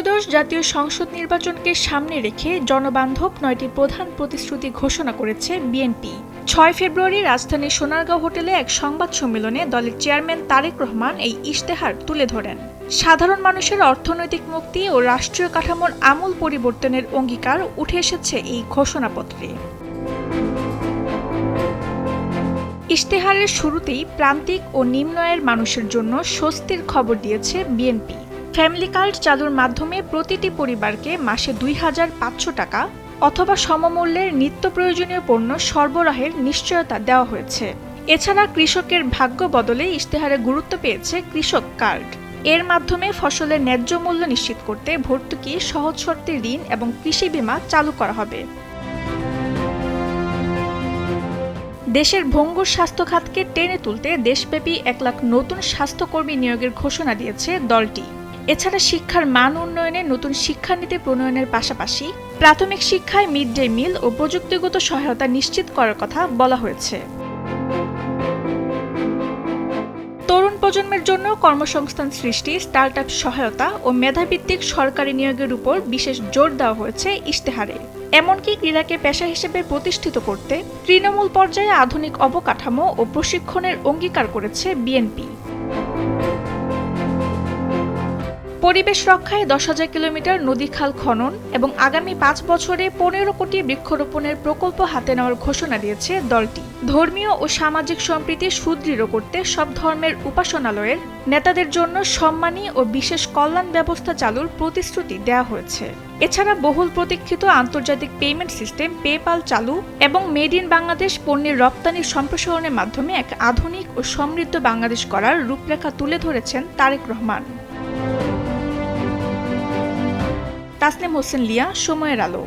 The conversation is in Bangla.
ত্রয়োদশ জাতীয় সংসদ নির্বাচনকে সামনে রেখে জনবান্ধব ৯টি প্রধান প্রতিশ্রুতি ঘোষণা করেছে বিএনপি। ৬ ফেব্রুয়ারি রাজধানীর সোনারগাঁও হোটেলে এক সংবাদ সম্মেলনে দলের চেয়ারম্যান তারেক রহমান এই ইশতেহার তুলে ধরেন। সাধারণ মানুষের অর্থনৈতিক মুক্তি ও রাষ্ট্রীয় কাঠামোর আমূল পরিবর্তনের অঙ্গীকার উঠে এসেছে এই ঘোষণাপত্রে। ইশতেহারের শুরুতেই প্রান্তিক ও নিম্ন আয়ের মানুষের জন্য স্বস্তির খবর দিয়েছে বিএনপি। ফ্যামিলি কার্ড চালুর মাধ্যমে প্রতিটি পরিবারকে মাসে ২৫০০ টাকা অথবা সমমূল্যের নিত্য প্রয়োজনীয় পণ্য সরবরাহের নিশ্চয়তা দেওয়া হয়েছে। এছাড়া কৃষকের ভাগ্য বদলে ইশতেহারে গুরুত্ব পেয়েছে কৃষক কার্ড। এর মাধ্যমে ফসলের ন্যায্য মূল্য নিশ্চিত করতে ভর্তুকি, সহজ শর্তে ঋণ এবং কৃষি বীমা চালু করা হবে। দেশের ভঙ্গুর স্বাস্থ্য খাতকে টেনে তুলতে দেশব্যাপী ১ লাখ নতুন স্বাস্থ্যকর্মী নিয়োগের ঘোষণা দিয়েছে দলটি। এছাড়া শিক্ষার মান উন্নয়নে নতুন শিক্ষানীতি প্রণয়নের পাশাপাশি প্রাথমিক শিক্ষায় মিড ডে মিল ও প্রযুক্তিগত সহায়তা নিশ্চিত করার কথা বলা হয়েছে। তরুণ প্রজন্মের জন্য কর্মসংস্থান সৃষ্টি, স্টার্টআপ সহায়তা ও মেধাভিত্তিক সরকারি নিয়োগের উপর বিশেষ জোর দেওয়া হয়েছে ইশতেহারে। এমনকি ক্রীড়াকে পেশা হিসেবে প্রতিষ্ঠিত করতে তৃণমূল পর্যায়ে আধুনিক অবকাঠামো ও প্রশিক্ষণের অঙ্গীকার করেছে বিএনপি। পরিবেশ রক্ষায় ১০,০০০ কিলোমিটার নদী-খাল খনন এবং আগামী ৫ বছরে ১৫ কোটি বৃক্ষরোপণের প্রকল্প হাতে নেওয়ার ঘোষণা দিয়েছে দলটি। ধর্মীয় ও সামাজিক সম্প্রীতি সুদৃঢ় করতে সব ধর্মের উপাসনালয়ের নেতাদের জন্য সম্মানী ও বিশেষ কল্যাণ ব্যবস্থা চালুর প্রতিশ্রুতি দেওয়া হয়েছে। এছাড়া বহুল প্রতীক্ষিত আন্তর্জাতিক পেমেন্ট সিস্টেম পেপাল চালু এবং মেড ইন বাংলাদেশ পণ্যের রপ্তানির সম্প্রসারণের মাধ্যমে এক আধুনিক ও সমৃদ্ধ বাংলাদেশ গড়ার রূপরেখা তুলে ধরেছেন তারেক রহমান। তাসনিম হোসেন লিয়া, সময়ের আলো।